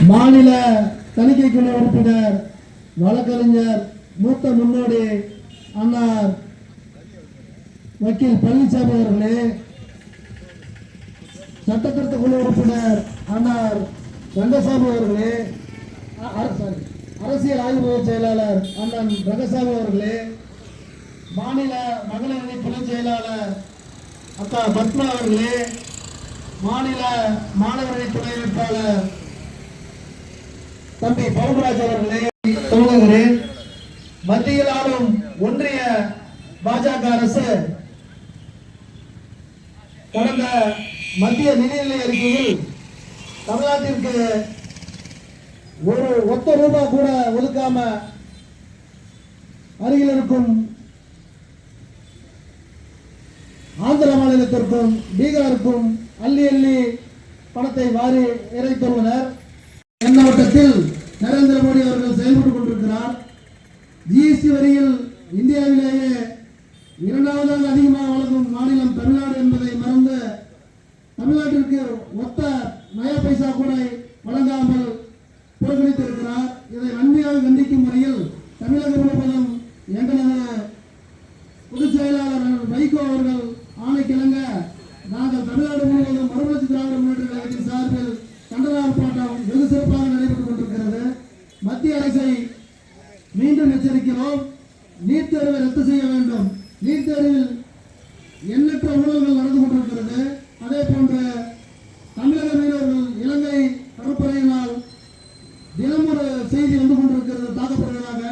மாநில தணிக்கை குழு உறுப்பினர் வழக்கறிஞர் மூத்த முன்னோடி அண்ணார் வக்கீல் பழனிசாமி அவர்களே, சட்டத்திருத்த குழு உறுப்பினர் அண்ணார் ரங்கசாமி அவர்களே, அரசியல் ஆய்வு செயலாளர் அண்ணன் ரங்கசாமி அவர்களே, மாநில மகளிர் அணி துணை செயலாளர் அக்கா பத்மா அவர்களே, மாநில மாணவர் அணி துணை வேட்பாளர் தம்பி பவுன்ராஜ் அவர்களே, துவங்குகிறேன். மத்தியில் ஆளும் ஒன்றிய பாஜக அரசு கடந்த மத்திய நிதிநிலை அறிக்கையில் தமிழ்நாட்டிற்கு ஒரு ஒத்த ரூபாய் கூட ஒதுக்காம அருகில் இருக்கும் ஆந்திர மாநிலத்திற்கும் பீகாருக்கும் அள்ளி அள்ளி பணத்தை வாரி இறைத்துள்ளனர். எண்ணோட்டத்தில் நரேந்திர மோடி அவர்கள் செயல்பட்டுக் கொண்டிருக்கிறார். ஜிஎஸ்டி வரியில் இந்தியாவிலேயே இரண்டாவதாக அதிகமாக வழங்கும் மாநிலம் தமிழ்நாடு என்பதை மறந்து தமிழ்நாட்டிற்கு ஒத்த நய பைசா கூட வழங்காமல் புறக்கணித்திருக்கிறார். இதை வன்மையாக கண்டிக்கும் முறையில் தமிழகம் முழுவதும் எங்களது பொதுச் செயலாளர் வைகோ அவர்கள் ஆணைக்கிழங்க நாங்கள் தமிழ்நாடு முழுவதும் மறுமலர்ச்சி திராவிட முன்னேற்ற கழகத்தின் சார்பில் கண்டன ஆர்ப்பாட்டம் வெகு சிறப்பாக நடைபெற்றுக் கொண்டிருக்கிறது. மத்திய அரசை மீண்டும் எச்சரிக்கிறோம். நீட் தேர்வை ரத்து செய்ய வேண்டும். நீட் தேர்வில் எண்ணற்ற ஊழல்கள் நடந்து கொண்டிருக்கிறது. அதே போன்று தமிழக மீனவர்கள் இலங்கை கடற்படையினால் தினம் ஒரு செய்தி வந்து கொண்டிருக்கிறது தாக்கப்படுவதாக.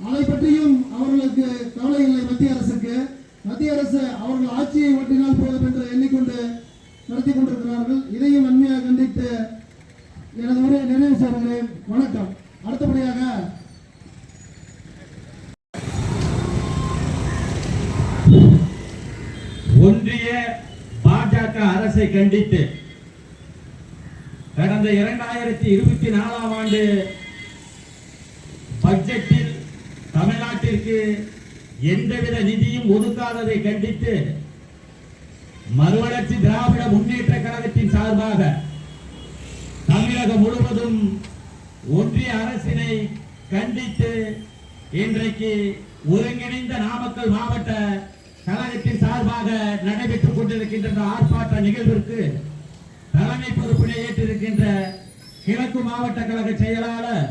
அதை பற்றியும் அவர்களுக்கு கவலை இல்லை. மத்திய அரசுக்கு மத்திய அரசு அவர்கள் ஆட்சியை ஓட்டினால் போதும் என்று எண்ணிக்கொண்டு நடத்தி கொண்டிருக்கிறார்கள். இதையும் வன்மையாக கண்டித்து எனது உரையை நிறைவு செய்கிறேன். வணக்கம். அடுத்தபடியாக ஒன்றிய பாஜக அரசை கண்டித்து கடந்த 2024 ஆண்டு பட்ஜெட்டில் தமிழ்நாட்டிற்கு எந்தவித நிதியும் ஒதுக்காததை கண்டித்து மறுமலர்ச்சி திராவிட முன்னேற்ற கழகத்தின் சார்பாக தமிழகம் முழுவதும் ஒன்றிய அரசினை கண்டித்து இன்றைக்கு ஒருங்கிணைந்த நாமக்கல் மாவட்ட கழகத்தின் சார்பாக நடைபெற்றுக் கொண்டிருக்கின்ற ஆர்ப்பாட்ட நிகழ்விற்கு தலைமை பொறுப்பினை ஏற்றிருக்கின்ற கிழக்கு மாவட்ட கழக செயலாளர்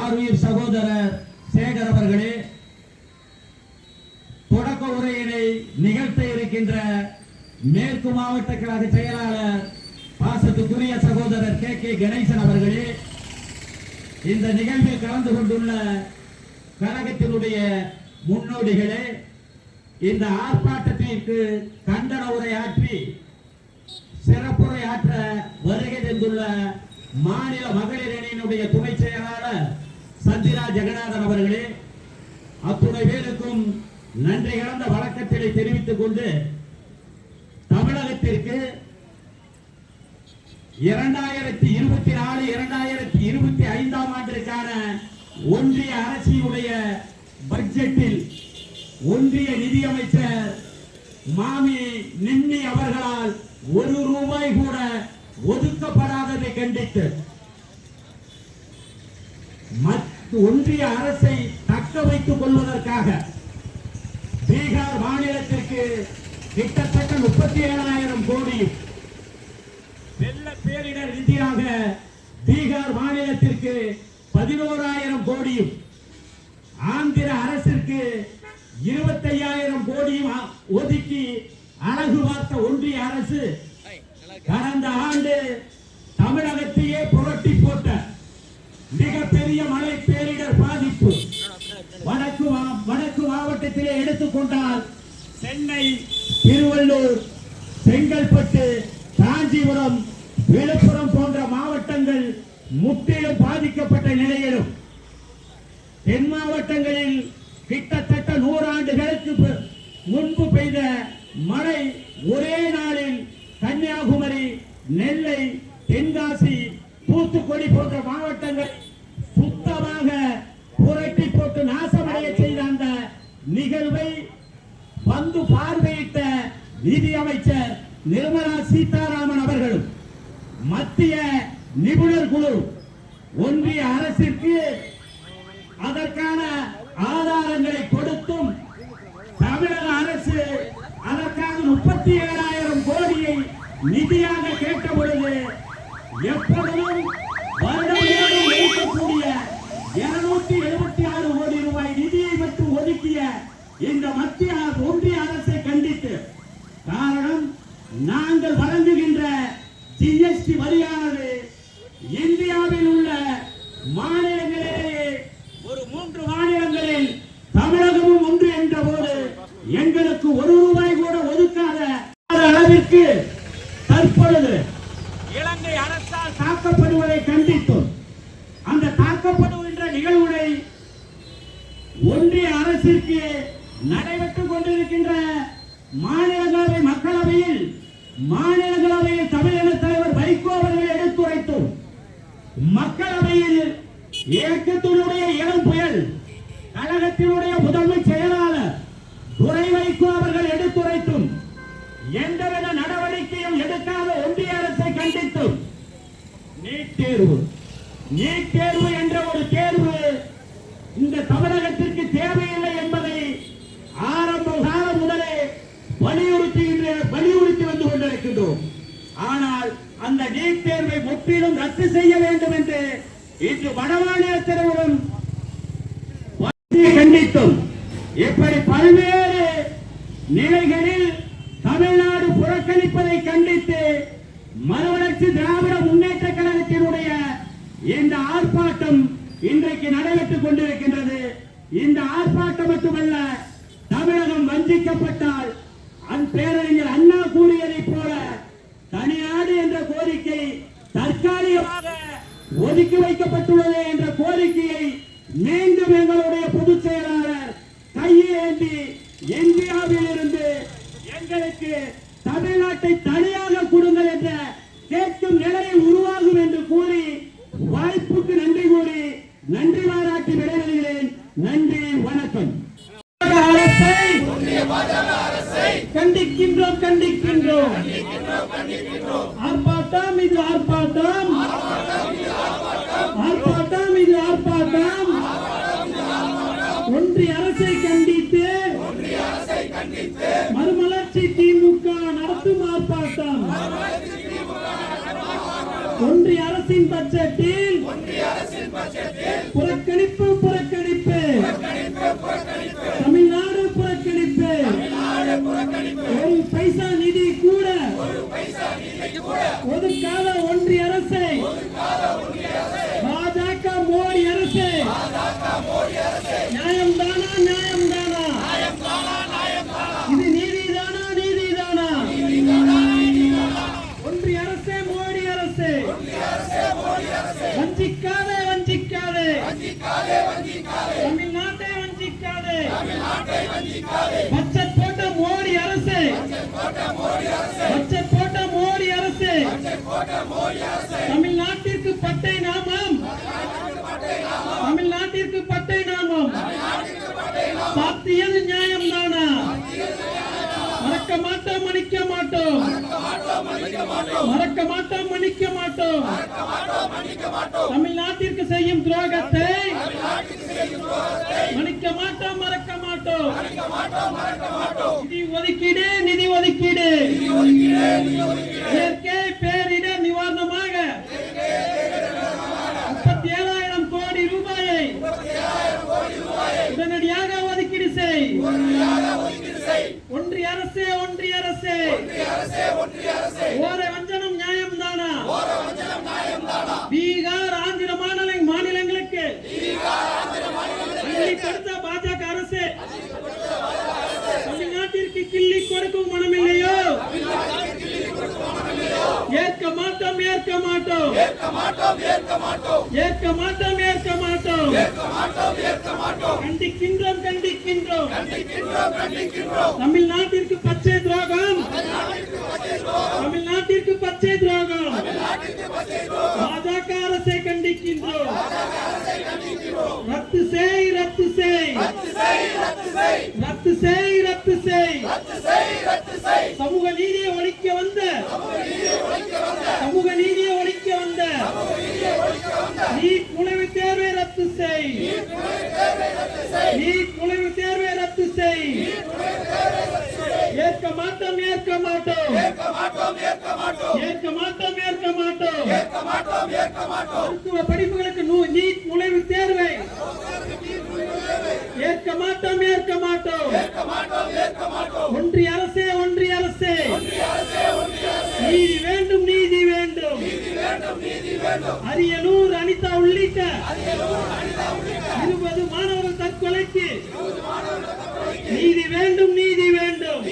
ஆர்வீர் சகோதரர் சேகர் அவர்களே, தொடக்க உரையினை நிகழ்த்த இருக்கின்ற மேற்கு மாவட்ட கழக செயலாளர் பாசத்துக்குரிய சகோதரர் கே கணேசன் அவர்களே, இந்த நிகழ்வில் கலந்து கொண்டுள்ள கழகத்தினுடைய முன்னோடிகளே, இந்த ஆர்ப்பாட்டத்திற்கு கண்டன உரையாற்றி சிறப்புரையாற்ற வருகை தந்துள்ள மாநில மகளிர் அணியினுடைய துணை செயலாளர் சந்திரா ஜெகநாதன் அவர்களே, அத்துணை பேருக்கும் நன்றி கலந்த வணக்கத்தை தெரிவித்துக் கொண்டு தமிழகத்திற்கு 2024-2025 ஆண்டிற்கான ஒன்றிய அரசினுடைய பட்ஜெட்டில் ஒன்றிய நிதியமைச்சர் மாமி நிம்மி அவர்களால் ஒரு ரூபாய் கூட ஒதுக்கப்படாததை கண்டித்து ஒன்றிய அரசை தக்க வைத்துக் கொள்வதற்காக பீகார் மாநிலத்திற்கு கிட்டத்தட்ட 37,000 கோடியும், வெள்ள பேரிடர் நிதியாக பீகார் மாநிலத்திற்கு 11,000 கோடியும், ஆந்திர அரசிற்கு 25,000 கோடியும் ஒதுக்கி அழகு பார்த்த ஒன்றிய அரசு கடந்த ஆண்டு தமிழகத்தையே புரட்டி போட்ட மிகப்பெரிய மழை பேரிடர் பாதிப்பு வடக்கு மாவட்டத்திலே எடுத்துக்கொண்டால் சென்னை, திருவள்ளூர், செங்கல்பட்டு, காஞ்சிபுரம், விழுப்புரம் போன்ற மாவட்டங்கள் முற்றிலும் பாதிக்கப்பட்ட நிலையிலும் தென் மாவட்டங்களில் கிட்டத்தட்ட 100 ஆண்டுகளுக்கு முன்பு பெய்த மழை ஒரே நாளில் கன்னியாகுமரி, நெல்லை, தென்காசி, தூத்துக்குடி போன்ற மாவட்டங்கள் சுத்தமாக புரட்டி போட்டு நாசமடைய செய்த அந்த நிகழ்வை வந்து பார்வையிட்ட நிதியமைச்சர் நிர்மலா சீதாராமன் அவர்களும் மத்திய நிபுணர் குழு ஒன்றிய அரசிற்கு அதற்கான ஆதாரங்களை கொடுத்தும் தமிழக அரசு அதற்காக 37,000 கோடியை நிதியாக கேட்ட பொழுது எப்பொழுதும் வருடம் இருக்கக்கூடிய 276 கோடி ரூபாய் நிதியை மட்டும் ஒதுக்கிய இந்த மத்திய ஒன்றிய அரசை கண்டித்து, காரணம் நாங்கள் வழங்குகின்ற ஜிஎஸ்டி வரியானது இந்தியாவில் உள்ள மாநிலங்களிலேயே ஒரு 3 மாநிலங்களில் தமிழகமும் ஒன்று என்ற போது எங்களுக்கு 1 ரூபாய் கூட ஒதுக்காத அளவிற்கு தற்பொழுது இலங்கை அரசால் தாக்கப்படுவதை கண்டித்தும் அந்த தாக்கப்படுகின்ற நிகழ்வுகளை ஒன்றிய அரசிற்கு நடைபெற்றுக் கொண்டிருக்கின்ற மாநிலங்களவை மக்களவையில் தமிழக தலைவர் வைகோ அவர்கள் எடுத்துரைத்தும், மக்களவையில் இயக்கத்தினுடைய இளம் புயல் கழகத்தினுடைய முதன்மை செயலாளர் துரை வைகோ அவர்கள் எடுத்துரைத்தும் எந்தவித நடவடிக்கையும் எடுக்காத ஒன்றிய அரசை கண்டித்தும் நீட் தேர்வு என்ற ஒரு தேர்வு இந்த தமிழகத்திற்கு தேவையில்லை என்பதை ஆரம்ப காலம் முதலே வலியுறுத்தி வந்து கொண்டிருக்கின்றோம். ஆனால் அந்த நீட் தேர்வை முற்றிலும் ரத்து செய்ய வேண்டும் என்று இன்று வடமாநிலத்தினரும் கண்டித்தும், இப்படி பல்வேறு நிலைகளில் தமிழ்நாடு புறக்கணிப்பதை கண்டித்து மறுமலர்ச்சி திராவிட முன்னேற்ற கழகத்தினுடைய இந்த ஆர்ப்பாட்டம் இன்றைக்கு நடைபெற்றுக் கொண்டிருக்கின்றது. இந்த ஆர்ப்பாட்டம் மட்டுமல்ல, தமிழகம் வஞ்சிக்கப்பட்டால் பேரறிஞர் அண்ணா கூறியதைப் போல தனிநாடு என்ற கோரிக்கை தற்காலிகமாக ஒதுக்கி வைக்கப்பட்டுள்ளது என்ற கோரிக்கையை மீண்டும் எங்களுடைய பொதுச் செயலாளர் கையேந்தி இந்தியாவில் இருந்து எங்களுக்கு தமிழ்நாட்டை தனியாக கொடுங்கள் என்ற கேட்கும் நிலையை உருவாகும் என்று கூறி வாய்ப்புக்கு நன்றி கூறி நன்றி பாராட்டி விடைபெறுகிறேன். நன்றி, வணக்கம். கண்டிக்கின்றோம் ஆர்ப்பாட்டம் இது ஆர்ப்பாட்டம், இது ஆர்ப்பாட்டம். ஒன்றிய அரசை கண்டித்து மறுமலர்ச்சி திமுக நடத்தும் ஆர்ப்பாட்டம். ஒன்றிய அரசின் பட்ஜெட்டில் புறக்கணிப்பு தமிழ்நாடு புறக்கணிப்பு. ஒரு பைசா நிதி கூட ஒதுக்காத ஒன்றிய அரசை பாஜக மோடி அரசு நியாயம்தானா? இது நீதிதானா? ஒன்றிய அரசே, மோடி அரசு வஞ்சிக்காதே. தமிழ்நாட்டை வஞ்சிக்காதே. பட்ஜெட் போட்ட மோடி அரசு தமிழ்நாட்டிற்கு பட்டை நாமம் சாத்தியது நியாயம் தானா? மறக்க மாட்டோம். தமிழ்நாட்டிற்கு செய்யும் துரோகத்தை மன்னிக்க மாட்டோம், மறக்க மாட்டோம். நிதி ஒதுக்கீடு இயற்கை பேரிடர் நிவாரணமாக 37,000 கோடி ரூபாயை உடனடியாக ஒதுக்கீடு செய். ஒன்றிய அரசே ஓரை வஞ்சனம் நியாயம் தானா? பீகார், ஆந்திர மாநிலங்களுக்கு பாஜக அரசு தமிழ்நாட்டிற்கு கிள்ளி கொடுக்கும் மனமில்லையோ? ஏற்க மாட்டோம். கண்டிக்கின்றோம். தமிழ்நாட்டிற்கு பச்சை துரோகம். பாஜக அரசை கண்டிக்கின்றோம். ரத்து செய். சமூக நீதியை ஒழிக்க வந்த நீட் நீட் நுழைவுத் தேர்வை ரத்து செய். ஏற்க மாட்டோம் ஏற்க மாட்டோம் மருத்துவ படிப்புகளுக்கு நீட் நுழைவுத் தேர்வை ஏற்க மாட்டோம். ஒன்றிய அரசே நீதி வேண்டும் அரியலூர் அனிதா உள்ளிட்ட 20 மாணவர்கள் தற்கொலைக்கு நீதி வேண்டும்.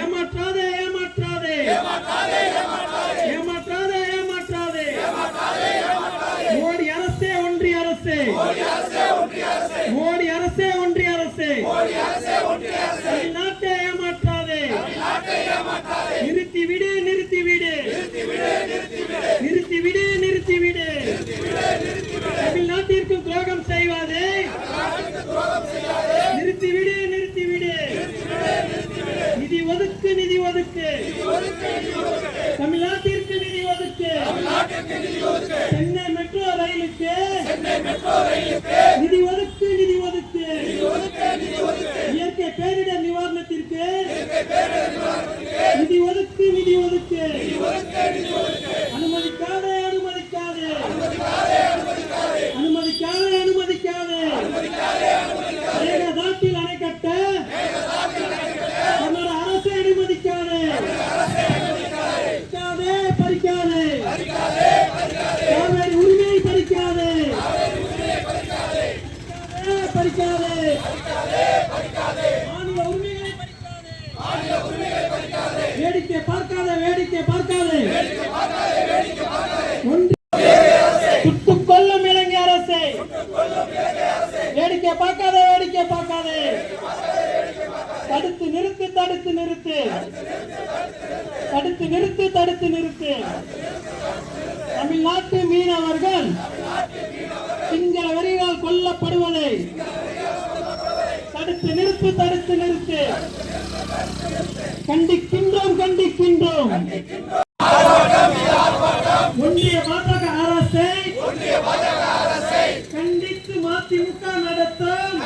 ஏமாற்றாதே. மோடி அரசே ஒன்றிய அரசே தமிழ்நாட்டை ஏமாற்றாதே. நிறுத்திவிடு. தமிழ்நாட்டிற்கு துரோகம் செய்வாதே. நிறுத்திவிடு. நிதி ஒதுக்கு. தமிழ்நாட்டிற்கு நிதி ஒதுக்கு. சென்னை மெட்ரோ ரயிலுக்கு நிதி ஒதுக்கு. இயற்கை பேரிடர் நிவாரணத்திற்கு நிதி ஒதுக்கு. அனுமதிக்காதே. மேகதாட்டில் அணை கட்ட தமிழக அரசை அனுமதிக்காதே. பறிக்காதே. காவேரி உரிமையை பறிக்காதே. மாநில உரிமைகளை பறிக்காதே. வேடிக்கை பார்க்காதே. சுட்டுக் கொல்லும் இலங்கை அரசை வேடிக்கை பார்க்காதே. தடுத்து நிறுத்து. தமிழ்நாட்டு மீனவர்கள் சிங்கள வெறியால் கொல்லப்படுவதை தடுத்து நிறுத்து. கண்டிக்கின்றோம். ஒன்றிய பாஜக அரசை கண்டித்து மதிமுக நடத்தும்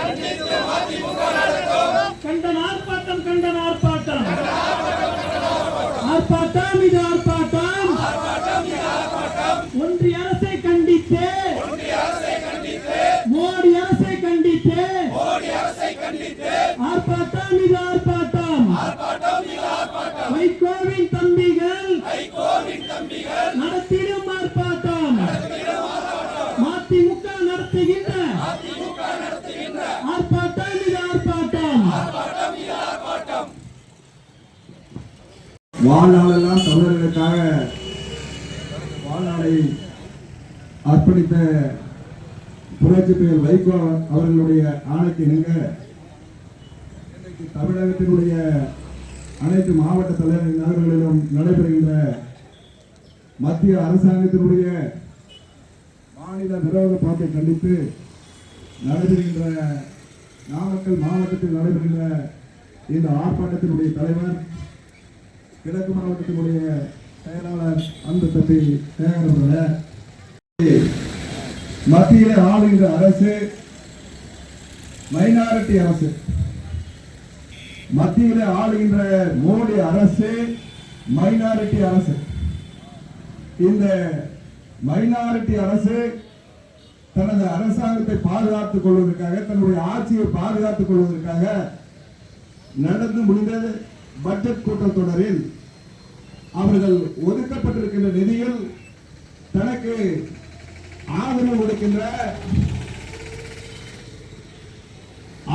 கண்டன ஆர்ப்பாட்டம். ஒன்றிய அரசை கண்டித்து மோடி அரசை கண்டித்து ஆர்ப்பாட்டம். வைகோவின் தம்பிகள் நடத்திடும் ஆர்ப்பாட்டம். மதிமுக நடத்துகின்ற ஆர்ப்பாட்டம். வாழ்நாளெல்லாம் தமிழர்களுக்காக வாழ்நாளை அர்ப்பணித்த புரட்சி பெயர் வைகோ அவர்களுடைய ஆணைக்கு இணங்க தமிழகத்தினுடைய அனைத்து மாவட்ட தலைவர் நகரங்களிலும் நடைபெறுகின்ற மத்திய அரசாங்கத்தினுடைய மாநில விரோத போக்கை கண்டித்து நடைபெறுகின்ற நாமக்கல் மாவட்டத்தில் நடைபெறுகின்ற இந்த ஆர்ப்பாட்டத்தினுடைய தலைவர் கிழக்கு மாவட்டத்தினுடைய செயலாளர் அன்பு தம்பி சேகர் மத்தியிலே ஆளுகின்ற அரசு மைனாரிட்டி அரசு. மத்தியிலே ஆளுகின்ற மோடி அரசு மைனாரிட்டி அரசு. இந்த மைனாரிட்டி அரசு தனது அரசாங்கத்தை பாதுகாத்துக் கொள்வதற்காக, தன்னுடைய ஆட்சியை பாதுகாத்துக் கொள்வதற்காக நடந்து முடிந்த பட்ஜெட் கூட்டத்தொடரில் அவர்கள் ஒதுக்கப்பட்டிருக்கின்ற நிதியில் தனக்கு ஆதரவு கொடுக்கின்ற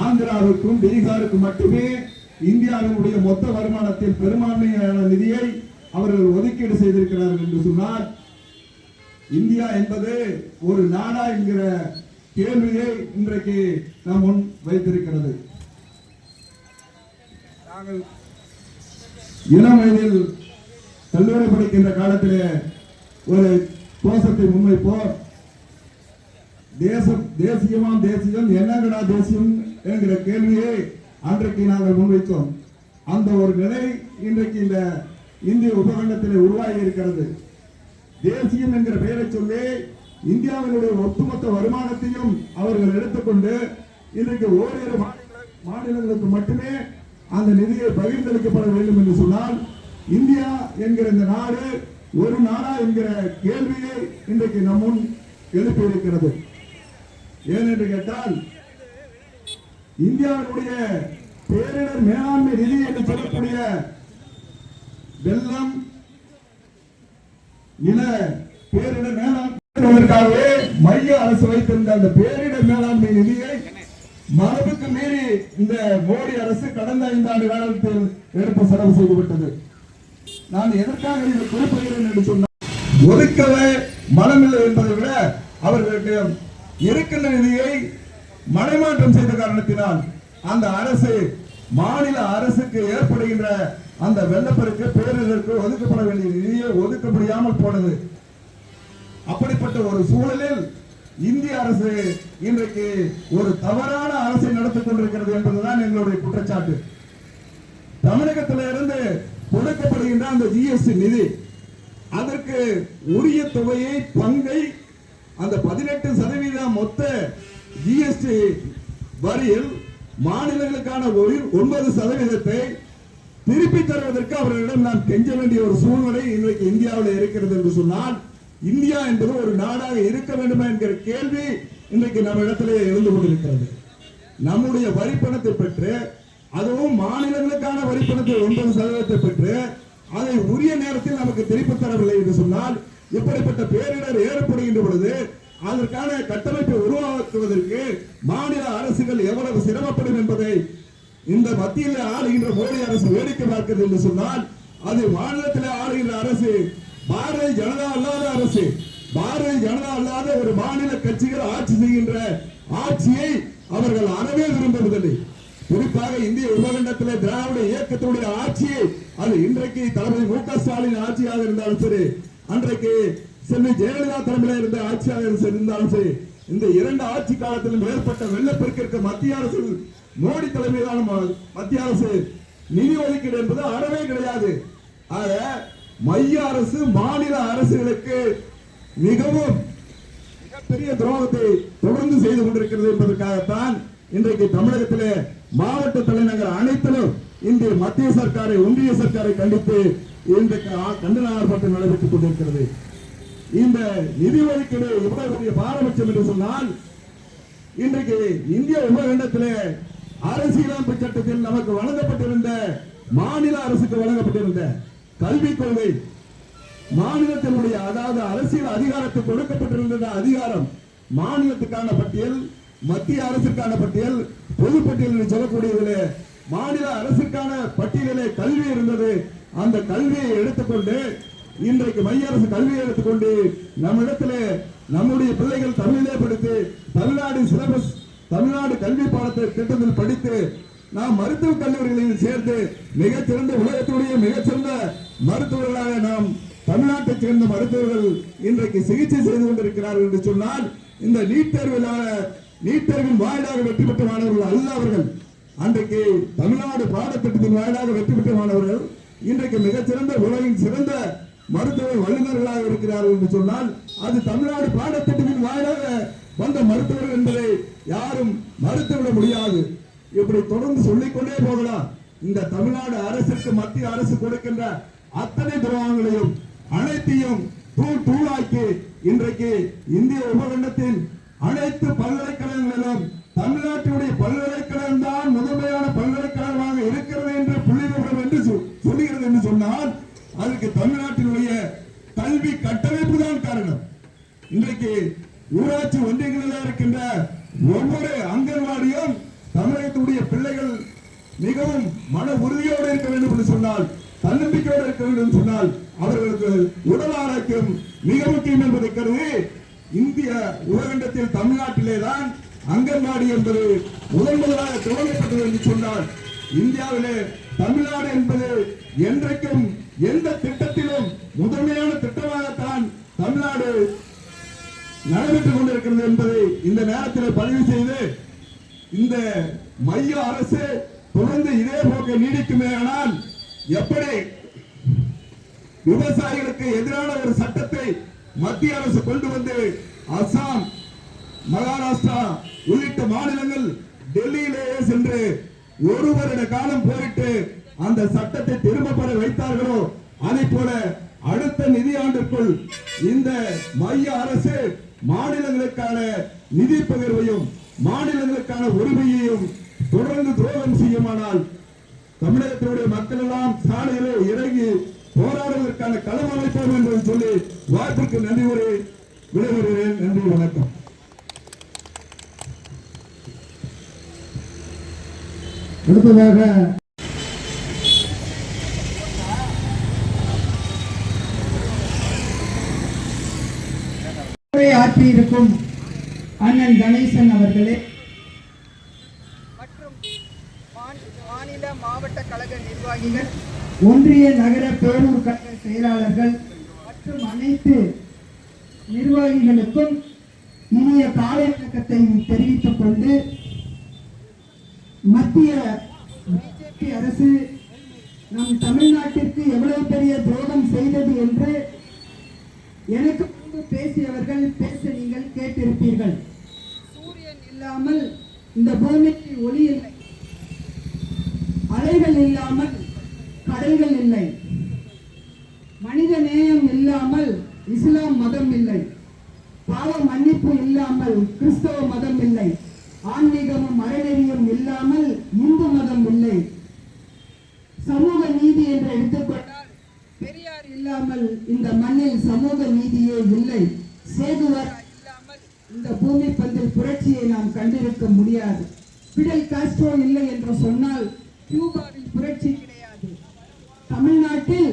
ஆந்திராவுக்கும் பீகாருக்கும் மட்டுமே இந்தியாவினுடைய மொத்த வருமானத்தில் பெரும்பான்மையான நிதியை அவர்கள் ஒதுக்கீடு செய்திருக்கிறார்கள் என்று சொன்னால், இந்தியா என்பது ஒரு நாடா என்கிற கேள்வியை இன்றைக்கு நாம் முன் வைத்திருக்கிறது. நாங்கள் இளம் வயதில் கல்லூரி படிக்கின்ற காலத்திலே ஒரு கோஷத்தை முன்வைப்போம். தேசியம் என்னங்கடா தேசியம் என்கிற கேள்வியை அன்றைக்கு நாங்கள் முன்வைத்தோம். அந்த ஒரு நிலை இன்றைக்கு இந்த இந்திய உபகண்டத்தில் உருவாகி இருக்கிறது. தேசியம் என்கிற பெயரை சொல்லி இந்தியாவினுடைய ஒட்டுமொத்த வருமானத்தையும் அவர்கள் எடுத்துக்கொண்டு இன்றைக்கு ஓரிரு மாநிலங்களுக்கு மட்டுமே அந்த நிதியை பகிர்ந்தளிக்கப்பட வேண்டும் என்று சொன்னால் இந்தியா என்கிற இந்த நாடு ஒரு நாடா என்கிற கேள்வியை இன்றைக்கு நம் முன் எழுப்பி இருக்கிறது. ஏனென்று கேட்டால் இந்தியாவினுடைய பேரிடர் மேலாண்மை நிதி என்று சொல்லக்கூடிய வெள்ளம் நில பேரிடர் மேலாண்மைக்காகவே மைய அரசு வைத்திருந்த அந்த பேரிடர் மேலாண்மை நிதியை மரபுக்கு மீறி இந்த மோடி அரசு கடந்த 5 ஆண்டு காலத்தில் எடுத்து செலவு செய்துவிட்டது. நான் எதற்காக இதை குறிப்பிடுகிறேன் என்று சொன்னால், ஒதுக்கவே மனமில்லை என்பதை விட அவர்களுக்கு இருக்கின்ற நிதியை மடைமாற்றம் செய்த காரணத்தினால் அந்த அரசு மாநில அரசுக்கு ஏற்படுகின்ற அந்த வெள்ளப்பெருக்கு பேரிடருக்கு ஒதுக்கப்பட வேண்டிய நிதியை ஒதுக்க முடியாமல் போனது. அப்படிப்பட்ட ஒரு சூழலில் இந்திய அரசு இன்றைக்கு ஒரு தவறான அரசை நடத்திக் கொண்டிருக்கிறது என்பதுதான் எங்களுடைய குற்றச்சாட்டு. தமிழகத்திலிருந்து கொடுக்கப்படுகின்ற அந்த ஜிஎஸ்டி நிதி, அதற்கு உரிய தொகையை பங்கை அந்த 18% மொத்த ஜிஎஸ்டி வரியில் மாநிலங்களுக்கான 9% திருப்பி தருவதற்கு அவர்களிடம் நான் கெஞ்ச வேண்டிய ஒரு சூழ்நிலை இன்றைக்கு இந்தியாவில் இருக்கிறது என்று சொன்னால், இந்தியா என்பது ஒரு நாடாக இருக்க வேண்டுமா என்கிற கேள்வி இன்றைக்கு நம்ம இடத்திலே இருந்து கொண்டிருக்கிறது. நம்முடைய வரிப்பணத்தை பெற்று, அதுவும் மாநிலங்களுக்கான வரிப்பணத்தை 9% பெற்று அதை உரிய நேரத்தில் நமக்கு திருப்பி தரவில்லை என்று சொன்னால், இப்படிப்பட்ட பேரிடர் ஏற்படுகின்ற பொழுது அதற்கான கட்டமைப்பை உருவாக்குவதற்கு மாநில அரசுகள் எவ்வளவு சிரமப்படும் என்பதை இந்த மத்தியில் ஆளுகின்ற மோடி அரசு வேடிக்கை பார்க்கிறது என்று சொன்னால், அது மாநிலத்தில் ஆளுகின்ற அரசு பாரதிய ஜனதா அல்லாத அரசு, பாரதிய ஜனதா அல்லாத ஒரு மாநில கட்சிகள் ஆட்சி செய்கின்ற ஆட்சியை அவர்கள் அறவே விரும்புவதில்லை. குறிப்பாக இந்திய உபகண்டத்தில் திராவிட இயக்கத்துடைய ஆட்சியை, அது இன்றைக்கு தளபதி மு.க. ஸ்டாலின் ஆட்சியாக இருந்தாலும் சரி, அன்றைக்கு செல்வி ஜெயலலிதா தலைமையில் இருந்த ஆட்சியாக இருந்தாலும் சரி, இந்த 2 ஆட்சி காலத்திலும் ஏற்பட்ட வெள்ளப்பெருக்கிற்கு மத்திய அரசு மோடி தலைமையிலான மத்திய அரசு நிதி ஒதுக்கீடு என்பது அறவே கிடையாது. ஆக மைய அரசு மாநில அரசுகளுக்கு மிகவும் மிகப்பெரிய துரோகத்தை தொடர்ந்து செய்து கொண்டிருக்கிறது என்பதற்காகத்தான் இன்றைக்கு தமிழகத்திலே மாவட்ட தலைநகர் அனைத்திலும் இன்று மத்திய சர்க்காரை, ஒன்றிய சர்க்காரை கண்டித்து இன்றைக்கு கண்டன ஆர்ப்பாட்டம் நடைபெற்றுக் கொண்டிருக்கிறது. இந்த நிதி ஒதுக்கீடு எவ்வளவு பெரிய பாரபட்சம் என்று சொன்னால், இன்றைக்கு இந்திய உபகண்டத்திலே அரசியலமைப்பு சட்டத்தில் நமக்கு வழங்கப்பட்டிருந்த, மாநில அரசுக்கு வழங்கப்பட்டிருந்த கல்விக் கொள்கை, மாநிலத்தினுடைய அதாவது அரசியல் அதிகாரத்துக்கு கொடுக்கப்பட்டிருந்த அதிகாரம், மாநிலத்துக்கான பட்டியல், மத்திய அரசுக்கான பட்டியல், பொதுப்பட்டியல் என்று சொல்லக்கூடியதிலே மாநில அரசுக்கான பட்டியலிலே கல்வி இருந்தது. அந்த கல்வியை எடுத்துக்கொண்டு இன்றைக்கு மைய அரசு கல்வியை எடுத்துக்கொண்டு நம்மிடத்திலே நம்முடைய பிள்ளைகள் தமிழிலே படித்து தமிழ்நாடு சிலபஸ், தமிழ்நாடு கல்வி பாடத்தை திட்டத்தில் படித்து நாம் மருத்துவக் கல்லூரிகளில் சேர்ந்து மிகச்சிறந்த உலகத்துடைய மிகச்சிறந்த மருத்துவர்களாக நாம் தமிழ்நாட்டைச் சேர்ந்த மருத்துவர்கள் இன்றைக்கு சிகிச்சை செய்து கொண்டிருக்கிறார்கள் என்று சொன்னால், இந்த நீட் தேர்வின் வாயிலாக வெற்றி பெற்ற மாணவர்கள் அல்ல அவர்கள். அன்றைக்கு தமிழ்நாடு பாடத்திட்டத்தின் வாயிலாக வெற்றி பெற்ற மாணவர்கள் இன்றைக்கு மிகச்சிறந்த உலகின் சிறந்த மருத்துவ வல்லுநர்களாக இருக்கிறார்கள் என்று சொன்னால், அது தமிழ்நாடு பாடத்திட்டத்தின் வாயிலாக வந்த மருத்துவர்கள் என்பதை யாரும் மறுத்துவிட முடியாது. இப்படி தொடர்ந்து சொல்லிக்கொண்டே போகலாம். இந்த தமிழ்நாடு அரசுக்கு மத்திய அரசு கொடுக்கின்ற அத்தனை துரோகங்களையும் அனைத்தையும் தூளாக்கி இன்றைக்கு இந்திய உபகண்டத்தின் அனைத்து பல்கலைக்கழகங்களிலும் தமிழ்நாட்டினுடைய பல்கலைக்கழகம் தான் முதன்மையான பல்கலைக்கழகமாக இருக்கிறது என்று புள்ளிவிவரம் என்று சொல்லுகிறது என்று சொன்னால், அதற்கு தமிழ்நாட்டினுடைய கல்வி கட்டமைப்பு தான் காரணம். இன்றைக்கு ஊராட்சி ஒன்றியங்களில் இருக்கின்ற ஒவ்வொரு அங்கன்வாடியும் தமிழகத்துடைய பிள்ளைகள் மிகவும் மன உறுதியோடு இருக்க வேண்டும் என்று சொன்னால், தன்னம்பிக்கையோடு இருக்க வேண்டும் என்று சொன்னால், அவர்களுக்கு உடல் ஆரோக்கியம் மிக முக்கியம் என்பதை கருதி இந்திய உலகண்டத்தில் தமிழ்நாட்டிலே தான் அங்கன்வாடி என்பது முதலாக தொடங்கப்பட்டது என்று சொன்னால், இந்தியாவிலே தமிழ்நாடு என்பது என்றைக்கும் எந்த திட்டத்திலும் முதன்மையான திட்டமாகத்தான் தமிழ்நாடு நடைபெற்றுக் கொண்டிருக்கிறது என்பதை இந்த நேரத்தில் பதிவு செய்து, இந்த மைய அரசு தொடர்ந்து இதே போக்கை நீடிக்குமே ஆனால், எப்படி விவசாயிகளுக்கு எதிரான ஒரு சட்டத்தை மத்திய அரசு கொண்டு வந்து அசாம், மகாராஷ்டிரா உள்ளிட்ட மாநிலங்கள் டெல்லியிலேயே சென்று ஒரு வருட காலம் போரிட்டு அந்த சட்டத்தை திரும்ப பெற வைத்தார்களோ அதை போல அடுத்த நிதியாண்டிற்குள் இந்த மைய அரசு மாநிலங்களுக்கான நிதி பகிர்வையும் மாநிலங்களுக்கான உரிமையையும் தொடர்ந்து துரோகம் செய்யுமானால் தமிழகத்தினுடைய மக்கள் எல்லாம் சாலையிலே இறங்கி போராடுவதற்கான களம் அமைப்போம் என்று சொல்லி வாய்ப்புக்கு நன்றி கூறி விடைபெறுகிறேன். நன்றி, வணக்கம். அடுத்ததாக ஆற்றியிருக்கும் அண்ணன் கணேசன் அவர்களே மற்றும் மாநில மாவட்ட கழக நிர்வாகிகள், ஒன்றிய நகர பேரூர் கழக செயலாளர்கள் மற்றும் அனைத்து நிர்வாகிகளுக்கும் இனிய காலை வணக்கத்தை தெரிவித்துக் கொண்டு, மத்திய பிஜேபி அரசு நம் தமிழ்நாட்டிற்கு எவ்வளவு பெரிய துரோகம் செய்தது என்று எனக்கு முன்பு பேசியவர்கள் பேச நீங்கள் கேட்டிருப்பீர்கள். சூரியன் இல்லாமல் இந்த பூமிக்கு ஒளி இல்லை, அலைகள் இல்லாமல் கடல்கள் இல்லை, மனித நேயம் இல்லாமல் இஸ்லாம் மதம் இல்லை, பாவ மன்னிப்பு இல்லாமல் கிறிஸ்தவ மதம் இல்லை, ஆன்மீகமும் அறநெறியும் இல்லாமல் இந்து மதம் இல்லை, சமூக நீதி என்று எடுத்துக்கொண்டால் பெரியார் இல்லாமல் இந்த மண்ணில் சமூக நீதியே இல்லை, சேகுவாரா இல்லாமல் இந்த பூமி பந்தில் புரட்சியை நாம் கண்டிருக்க முடியாது, பிடல் காஸ்ட்ரோ இல்லை என்று சொன்னால் கியூபாவில் புரட்சி கிடையாது. தமிழ்நாட்டில்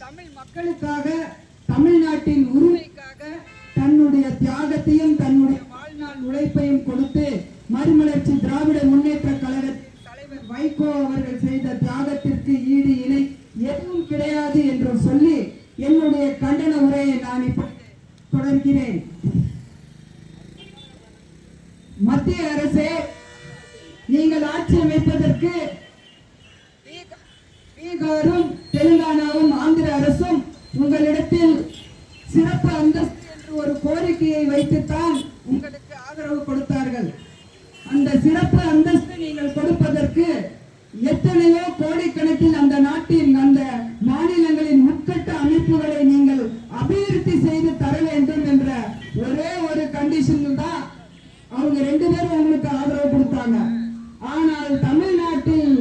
தமிழ் மக்களுக்காக, தமிழ்நாட்டின் உரிமைக்காக தன்னுடைய தியாகத்தையும் தன்னுடைய வாழ்நாள் உழைப்பையும் கொடுத்து மறுமலர்ச்சி திராவிட முன்னேற்ற கழகத்தின் தலைவர் வைகோ அவர்கள் செய்த தியாகத்திற்கு ஈடு இணை எதுவும் கிடையாது என்று சொல்லி என்னுடைய கண்டன உரையை நான் இப்பொழுது தொடர்கிறேன். மத்திய அரசே, நீங்கள் ஆட்சி அமைப்பதற்கு பீகாரும் தெலுங்கானாவும் ஆந்திர அரசும் உங்களிடத்தில் சிறப்பு அந்தஸ்து என்று ஒரு கோரிக்கையை வைத்துத்தான் உங்களுக்கு ஆதரவு கொடுத்தார்கள். அந்த சிறப்பு அந்தஸ்து நீங்கள் கொடுப்பதற்கு எத்தனையோ கோடிக்கணக்கில் அந்த நாட்டின் அந்த மாநிலங்களின் உட்கட்ட அமைப்புகளை நீங்கள் அபிவிருத்தி செய்து தர வேண்டும் என்ற ஒரே ஒரு கண்டிஷன் தான் அவங்க 2 பேரும் உங்களுக்கு ஆதரவு கொடுத்தாங்க. ஆனால் தமிழ்நாட்டில்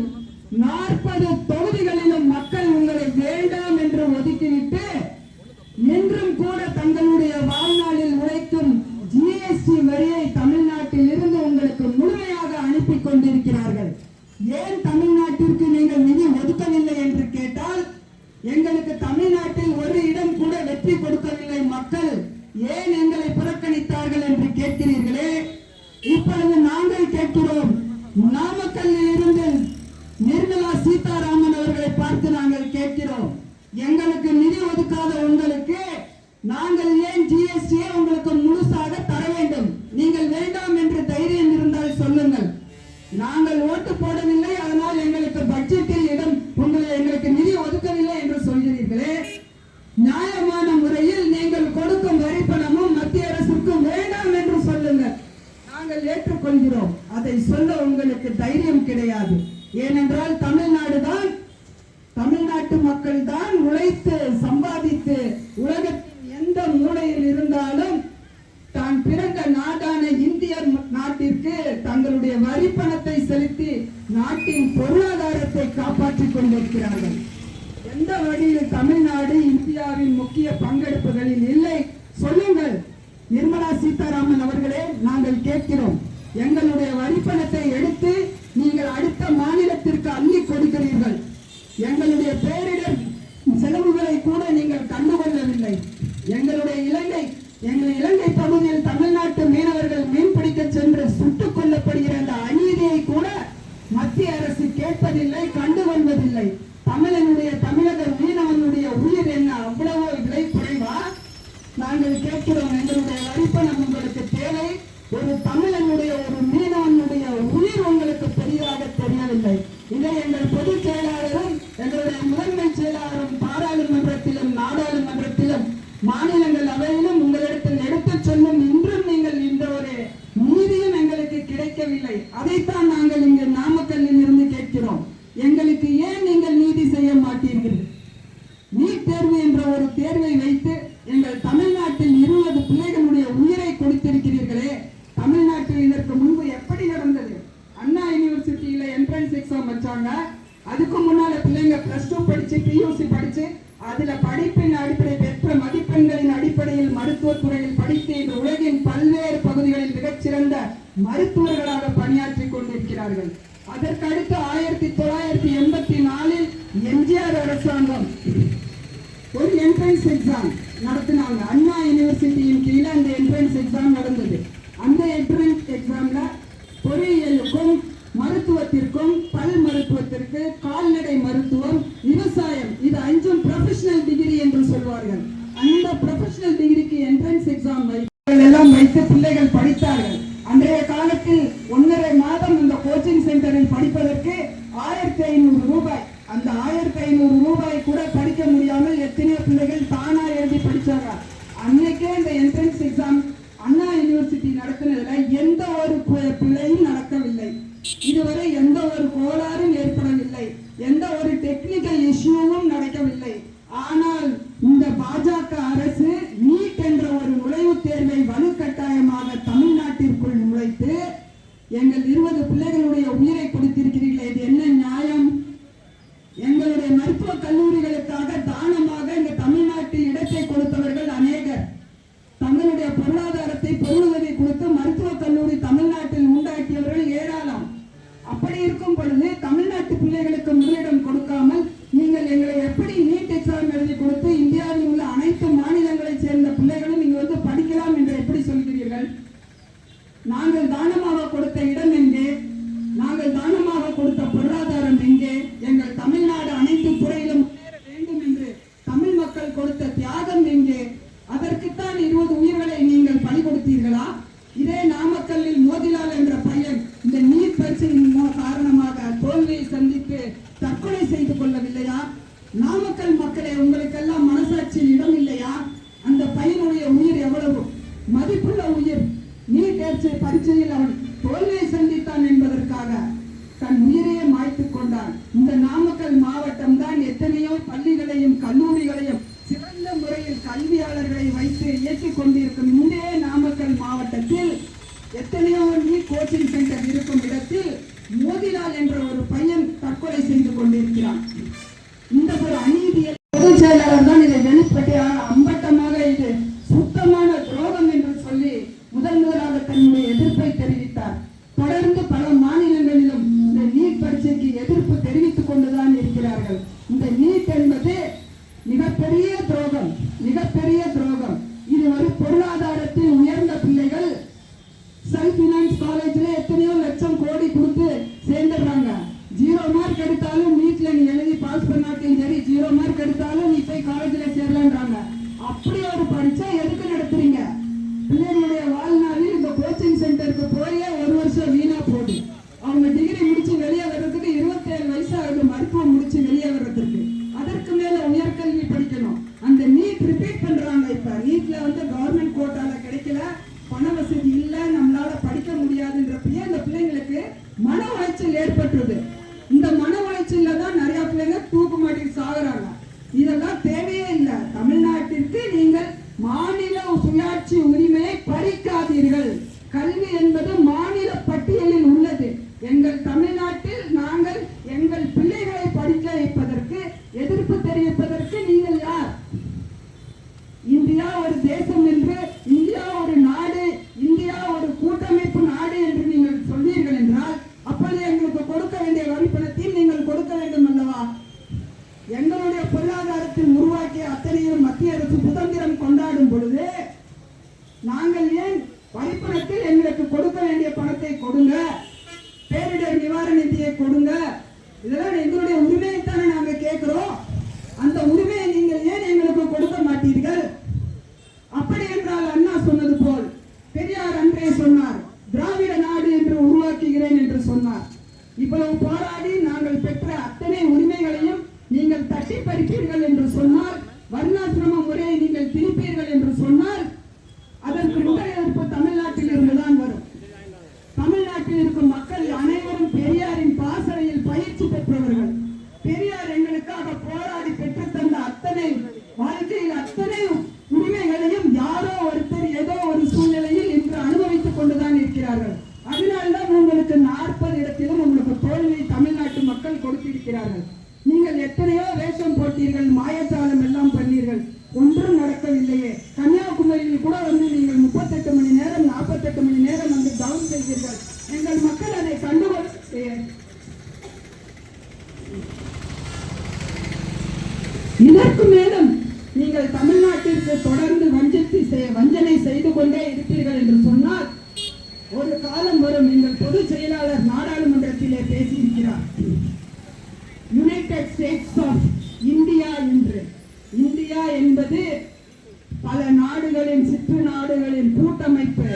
40 தொகுதிகளிலும் மக்கள் உங்களை வேண்டாம் என்று ஒதுக்கிவிட்டு இன்றும் கூட தங்களுடைய வாழ்நாளில் உழைக்கும் ஜிஎஸ்டி வரியை தமிழ்நாட்டில் இருந்து உங்களுக்கு முழுமையாக அனுப்பி கொண்டிருக்கிறார்கள். ஏன் தமிழ்நாட்டிற்கு நீங்கள் நிதி ஒதுக்கவில்லை என்று கேட்டால், எங்களுக்கு தமிழ்நாட்டில் ஒரு இடம் கூட வெற்றி கொடுக்கவில்லை மக்கள், ஏன் எங்களை புறக்கணித்தார்கள் என்று கேட்கிறீர்களே. இப்பொழுது நாங்கள் கேட்கிறோம், நாமக்கல்லில் இருந்து நிர்மலா சீதாராமன் அவர்களை பார்த்து நாங்கள் கேட்கிறோம், எங்களுக்கு நிதி ஒதுக்காத உங்களுக்கு நாங்கள் ஏன் ஜிஎஸ்டியை உங்களுக்கு முழுசாக தர வேண்டும்? நீங்கள் வேண்டாம் என்று தைரியம் இருந்தால் சொல்லுங்கள். நாங்கள் ஓட்டு போடவில்லை, அதனால் எங்களுக்கு பட்ஜெட்டில் இடம் எங்களுக்கு நிதி ஒதுக்கவில்லை என்று சொல்கிறீர்களே. நியாயமான முறையில் நீங்கள் கொடுக்கும் வரி பணமும் மத்திய அரசுக்கு வேண்டாம் என்று சொல்லுங்கள், நாங்கள் ஏற்றுக்கொள்கிறோம். அதை சொல்ல உங்களுக்கு தைரியம் கிடையாது. ஏனென்றால் தமிழ்நாட்டு மக்கள் தான் உழைத்து சம்பாதித்து உலகத்தின் எந்த மூலையில் இருந்தாலும் தான் பிறந்த நாடான இந்திய நாட்டிற்கு தங்களுடைய வரி பணத்தை செலுத்தி நாட்டின் பொருளாதாரத்தை காப்பாற்றிக் கொண்டிருக்கிறார்கள். எந்த வழியில் தமிழ்நாடு இந்தியாவின் முக்கிய பங்கெடுப்புகளில் இல்லை சொல்லுங்கள். நிர்மலா சீதாராமன் அவர்களே, நாங்கள் கேட்கிறோம், எங்களுடைய வரி பணத்தை எடுத்து நீங்கள் அடுத்த மாநிலத்திற்கு அள்ளி கொடுக்கிறீர்கள். எங்களுடைய பேரிடர் செலவுகளை கூட நீங்கள் கண்டுகொள்ளவில்லை. எங்களுடைய இலங்கை பகுதியில் தமிழ்நாட்டு மீனவர்கள் மீன்பிடிக்க சென்று சுட்டுக் கொல்லப்படுகிற அந்த அநீதியை கூட மத்திய அரசு கேட்பதில்லை, கண்டுகொள்வதில்லை. தமிழக மீனவனுடைய உயிர் என்ன அவ்வளவோ விலை குறைவா? நாங்கள் கேட்கிறோம், எங்களுடைய வரிப்பணம் உங்களுக்கு தேவை. ஒரு தமிழனுடைய, ஒரு மீனவனுடைய உயிர் உங்களுக்கு பெரிதாக தெரியவில்லை. இதை எங்கள் பொதுச் செயலாளரும் எங்களுடைய முதன்மை செயலாளரும் பாராளுமன்றத்திலும் நாடாளுமன்றத்திலும் மாநிலங்களவையிலும் சொல்லும் இன்றும் நீங்கள் இந்த ஒரு நீதியும் எங்களுக்கு கிடைக்கவில்லை. அதைத்தான் நாங்கள் இங்கு நாமக்கல்லில் இருந்து கேட்கிறோம். எங்களுக்கு ஏன் நீங்கள் நீதி செய்ய மாட்டீர்கள்? நீட் தேர்வு என்ற ஒரு தேர்வை வைத்து எங்கள் தமிழ்நாட்டில் 20 பிள்ளைகளுடைய உயிரை கொடுத்திருக்கிறீர்களே. தமிழ்நாட்டில் இதற்கு முன்பு எப்படி நடந்தது? அண்ணா யூனிவர்சிட்டியில என்ட்ரன்ஸ் எக்ஸாம் வச்சாங்க. அதுக்கு முன்னால பிள்ளைங்க +2 படிச்சு PUC படிச்சு அதுல படிப்பின் அடிப்படை பெற்ற மதிப்பெண்களின் அடிப்படையில் மருத்துவத்துறையில் படித்து இந்த உலகின் பல்வேறு பகுதிகளில் மிகச்சிறந்த மருத்துவர்களாக பணியாற்றி கொண்டிருக்கிறார்கள். அதற்கடுத்து 1984 எம்ஜிஆர் அரசாங்கம் ஒரு என்ட்ரன்ஸ் எக்ஸாம் நடத்தினாங்க. அண்ணா யூனிவர்சிட்டியின் கீழே அந்த என்ட்ரன்ஸ் எக்ஸாம் நடந்தது. அந்த என்ட்ரன்ஸ் எக்ஸாம்ல பொறியியலுக்கும் மருத்துவத்திற்கும் பல் மருத்துவத்திற்கு கால்நடை மருத்துவம் விவசாயம் இது 5 ப்ரொஃபஷனல் டிகிரி என்று சொல்வார்கள். அந்த ப்ரொஃபஷனல் டிகிரிக்கு என்ட்ரன்ஸ் எக்ஸாம் எல்லாம் வைத்து பிள்ளைகள் படித்தார்கள். அன்றைய காலத்தில் 1.5 மாதம் இந்த கோச்சிங் சென்டரில் படிப்பதற்கு 1500 ரூபாய். அந்த 1500 ரூபாய் கூட படிக்க முடியாமல் எத்தனையோ பிள்ளைகள் தானா எழுதி படிச்சாங்க. அன்னைக்கே இந்த என்ட்ரன்ஸ் எக்ஸாம் அண்ணா யூனிவர்சிட்டி நடத்தினதுல எந்த ஒரு பிள்ளையும் நடக்கவில்லை. இதுவரை எந்த ஒரு கோளாறும் ஏற்படவில்லை. எந்த ஒரு டெக்னிக்கல் இஷ்யூவும் நடக்கவில்லை. ஆனால் இந்த பாஜக அரசு நீட் என்ற ஒரு நுழைவுத் தேர்வை வலுக்கட்டாயமாக தமிழ்நாட்டிற்குள் நுழைத்து எங்கள் 20 பிள்ளைகளுடைய உயிரை கொடுத்திருக்கிறீர்களே, இது என்ன நியாயம்? எங்களுடைய மருத்துவக் கல்லூரிகளுக்காக தானமாக இந்த தமிழ்நாட்டில் இடத்தை கொடுத்தவர்கள் அநேகர். தங்களுடைய பொருளாதாரத்தை பொருளுதவி கொடுத்து மருத்துவக் கல்லூரி தமிழ்நாட்டில் உண்டாக்கியவர்கள் ஏராளம். அப்படி இருக்கும் பொழுது தமிழ்நாட்டு பிள்ளைகளுக்கு முதலிடம் கொடுக்காமல் நீங்கள் எங்களை எப்படி நீட் எக்ஸாம் எழுதி கொடுத்து இந்தியாவில் உள்ள அனைத்து மாநிலங்களைச் சேர்ந்த பிள்ளைகளும் இங்கு வந்து படிக்கலாம் என்று எப்படி சொல்கிறீர்கள்? நாங்கள் தானமாக கொடுத்த இடம் எங்கே? நாங்கள் தானமாக கொடுத்த பொருளாதாரம் எங்கே? எங்கள் தமிழ்நாடு அனைத்து துறையிலும் முன்னேற வேண்டும் என்று தமிழ் மக்கள் கொடுத்த தியாகம் எங்கே? அதற்குத்தான் 20 உயிர்களை நீங்கள் பலி கொடுத்தீர்களா? இதே நாமக்கல்லில் மோதிலால் என்ற பையன் இந்த நீட் பரீட்சையின் காரணமாக தோல்வியை சந்தித்து தற்கொலை செய்து கொள்ளவில்லையா? நாமக்கல் மக்களே, உங்களுக்கெல்லாம் மனசாட்சியில் இடம் இல்லையா? அந்த பையனுடைய உயிர் எவ்வளவு மதிப்புள்ள உயிர். நீட் பரீட்சையில் அவன் தோல்வியை சந்தித்தான் என்பதற்காக தன் உயிரையே மாய்த்துக் கொண்டான். இந்த நாமக்கல் மாவட்டம் தான் எத்தனையோ பள்ளிகளையும் கல்லூரிகளையும் சிறந்த முறையில் கல்வியாளர்களை வைத்து இயக்கிக் கொண்டிருக்கும். இந்த நாமக்கல் மாவட்டத்தில் எத்தனையோ நீட் கோச்சிங் சென்டர் இருக்கும் இடத்தில் மோதிலால் என்ற ஒரு பையன் தற்கொலை செய்து கொண்டிருக்கிறான். இந்த ஒரு அநீதியை பொதுச் செயலாளர் தான் இதை வெளிப்படையாக அம்பட்டமாக இது சுத்தமான துரோகம் என்று சொல்லி முதலாக தன்னுடைய எதிர்ப்பை தெரிவித்தார். தொடர்ந்து பல மாநிலங்களிலும் இந்த நீட் பரீட்சைக்கு எதிர்ப்பு தெரிவித்துக் கொண்டுதான் இருக்கிறார்கள். இந்த நீட் என்பது மிகப்பெரிய துரோகம், மிகப்பெரிய துரோகம். இது ஒரு பொருளாதாரத்தில் உயர்ந்த பிள்ளைகள் செல்ஃப் பினான்ஸ் காலேஜ்ல எத்தனையோ லட்சம் கோடி கொடுத்து சேர்ந்துடுறாங்க. 0 மார்க் எடுத்தாலும் நீட்ல நீ எழுதி பாஸ் பண்ணாட்டையும் சரி, 0 மார்க் எடுத்தாலும் நீ போய் காலேஜ்ல சேரலான்றாங்க. அப்படி ஒரு பரீட்சை எதுக்கு நடத்துறீங்க? பிள்ளைகளுடைய வாழ்நாளில் இந்த கோச்சிங் சென்டருக்கு போய் 1 வருஷம் வீணா போகுது. அவங்க டிகிரி முடிச்சு வெளியே வர்றதுக்கு 27 வயசு ஆகுது. மருத்துவம் முடிச்சு வெளியே வர்றதுக்கு அதற்கு மேல உயர்கல்வி படிக்கணும். அந்த நீட் ரிப்பீட் பண்றாங்க. இப்ப நீட்ல வந்து கவர்மெண்ட் கோட்டால கிடைக்கல, பண வசதி இல்ல, நம்மளால படிக்க முடியாதுன்றப்பயே அந்த பிள்ளைங்களுக்கு மன உளைச்சல் ஏற்பட்டுருது. இந்த மன உளைச்சல்ல தான் நிறைய பிள்ளைங்க தூக்கு மாட்டிட்டு சாகுறாங்க. இதெல்லாம் தேவையே இல்லை. தமிழ்நாட்டிற்கு நீங்கள் மாநில சுயாட்சி உரிமையை பறிக்காதீர்கள். கல்வி என்பது மாநில பட்டியலில் உள்ளது. எங்கள் தமிழ்நாட்டில் நாங்கள் எங்கள் பிள்ளைகளை படிக்க வைப்பதற்கு எதிர்ப்பு தெரிவிப்பதற்கு நீங்கள் யார்? இந்தியா ஒரு தேசம் என்று, இந்தியா ஒரு நாடு, இந்தியா ஒரு கூட்டமைப்பு நாடு என்று நீங்கள் சொன்னீர்கள் என்றால் அப்பொழுது எங்களுக்கு கொடுக்க வேண்டிய வரி பணத்தையும் நீங்கள் கொடுக்க வேண்டும் அல்லவா? எங்களுடைய பொருளாதாரத்தில் உருவாக்கிய அத்தனையும் மத்திய அரசு சுதந்திரம் கொண்டாடும் பொழுது நாங்கள் ஏன் வரிப்பணத்தில் எங்களுக்கு கொடுக்க வேண்டிய பணத்தை கொடுங்க, பேரிடர் நிவாரண நிதியை கொடுங்க. இதெல்லாம் எங்களுடைய உரிமையைத்தானே நாங்க கேட்கிறோம். அந்த உரிமையை நீங்கள் ஏன் எங்களுக்கு கொடுக்க மாட்டீர்கள்? அப்படி என்றால் அண்ணா சொன்னது போல் பெரியார் அன்றே சொன்னார், திராவிட நாடு என்று உருவாக்குகிறேன் என்று சொன்னார். இவ்வளவு போராடி நாங்கள் பெற்ற அத்தனை உரிமைகளையும் நீங்கள் தட்டி பறிப்பீர்கள் என்று சொன்னால், வர்ணாசிரம முறையை நீங்கள் திணிப்பீர்கள் என்று சொன்னால், அதற்கு என்பது பல நாடுகளின் சிற்று நாடுகளின் கூட்டமைப்பு.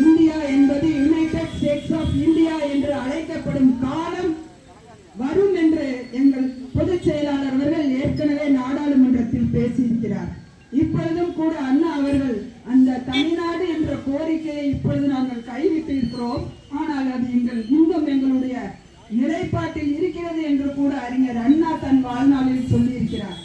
இந்தியா என்பது யுனைடெட் ஸ்டேட்ஸ் ஆஃப் இந்தியா என்று அழைக்கப்படும் காலம் வரும் என்று எங்கள் பொதுச் செயலாளர் அவர்கள் ஏற்கனவே நாடாளுமன்றத்தில் பேசியிருக்கிறார். இப்பொழுதும் கூட அண்ணா அவர்கள் அந்த தமிழ்நாடு என்ற கோரிக்கையை இப்பொழுது நாங்கள் கைவிட்டு இருக்கிறோம். ஆனால் அது இன்னும் எங்களுடைய நிலைப்பாட்டில் இருக்கிறது என்று கூட அறிஞர் அண்ணா தன் வாழ்நாளில் சொல்லியிருக்கிறார்.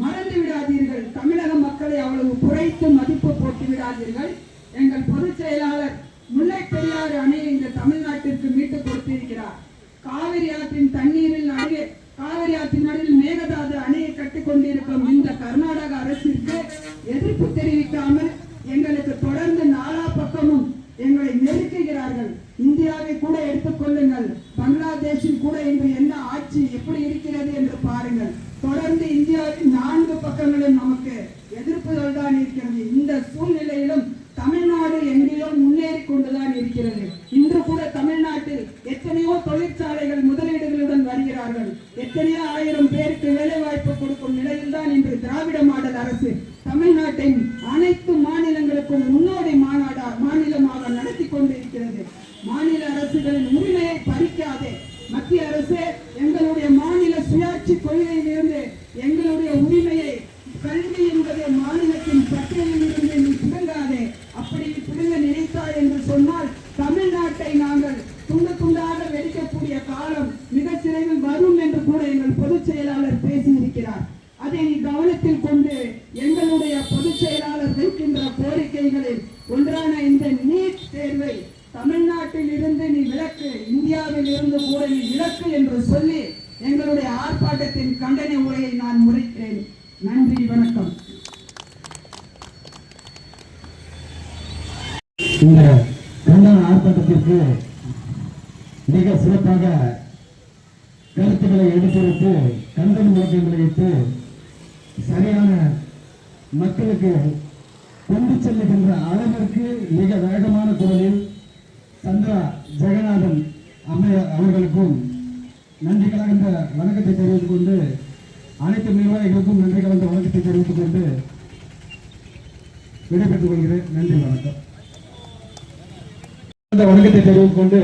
மறந்து விடாதீர்கள், தமிழக மக்களை அவ்வளவு குறைத்து மதிப்பு போட்டு விடாதீர்கள். எங்கள் பொதுச் செயலாளர் முல்லை பெரியாறு அணையை இந்த தமிழ்நாட்டிற்கு மீட்டுக் கொடுத்திருக்கிறார். காவிரி ஆற்றின் தண்ணீரில் காவிரி ஆற்றின் நடுவில் மேகதாது அணையை கட்டிக் கொண்டிருக்கும் இந்த கர்நாடக அரசிற்கு எதிர்ப்பு தெரிவிக்காமல் எங்களுக்கு தொடர்ந்து நாலா பக்கமும் எங்களை நெருக்குகிறார்கள். இந்தியாவை கூட எடுத்துக்கொள்ளுங்கள், பங்களாதேஷில் கூட இன்று என்ன ஆட்சி எப்படி இருக்கிறது என்று பாருங்கள். தொடர்ந்து இந்தியாவின் 4 பக்கங்களும் நமக்கு எதிர்ப்புகள் தான் இருக்கிறது. இந்த சூழ்நிலையிலும் தமிழ்நாடு எங்கேயோ முன்னேறி கொண்டுதான் இருக்கிறது. இன்று கூட தமிழ்நாட்டில் எத்தனையோ தொழிற்சாலைகள் முதலீடுகளுடன் வருகிறார்கள். எத்தனையோ 1000 பேருக்கு வேலை வாய்ப்பு கொடுக்கும் நிலையில் தான் இன்று திராவிட மாடல் அரசு தமிழ்நாட்டின் அனைத்து மாநிலங்களுக்கும் முன்னோடி மாநிலமாக நடத்தி கொண்டிருக்கிறது. மாநில அரசுகளின் உரிமையை பறிக்காதே. மத்திய அரசு எங்களுடைய மாநில சுயாட்சி கொள்கையிலிருந்து எங்களுடைய உரிமையை, கல்வி என்பதை மாநிலத்தின் பட்டியலில் இருந்து நீ பிடுங்காதே. அப்படி பிடுங்க நினைத்தாய் என்று சொன்னால் தமிழ்நாட்டை நாங்கள் துண்டு துண்டாக வெடிக்கக்கூடிய காலம் மிக சிறைவில் வரும் என்று கூட எங்கள் பொதுச் செயலாளர் பேசியிருக்கிறார். அதை நீ கவனத்தில் கொண்டு எங்களுடைய பொதுச் செயலாளர் வைக்கின்ற கோரிக்கைகளில் ஒன்றான இந்த நீட் தேர்வை தமிழ்நாட்டில் இருந்து நீ விலக்கு, இந்தியாவில் இருந்து கூட நீ விலக்கு என்று சொல்லி எங்களுடைய ஆர்ப்பாட்டத்தின் கண்டன உரையை நான் முறைக்கிறேன். நன்றி, வணக்கம். இந்த கண்டன ஆர்ப்பாட்டத்திற்கு மிக சிறப்பாக கருத்துக்களை எடுத்துரைத்து கண்டன முழக்கங்களை வைத்து சரியான மக்களுக்கு கொண்டு செல்லுகின்ற அளவிற்கு மிக வேகமான குரலில் சந்திரா ஜெகநாதன் அம்மையார் அவர்களுக்கும் நன்றி கலந்த வணக்கத்தை தெரிவித்துக் கொண்டு, அனைத்து நிர்வாகிகளுக்கும் நன்றி கலந்த வணக்கத்தை தெரிவித்துக் கொண்டு விடைபெற்றுக் கொள்கிறேன். நன்றி, வணக்கம். வணக்கத்தை தெரிவித்துக் கொண்டு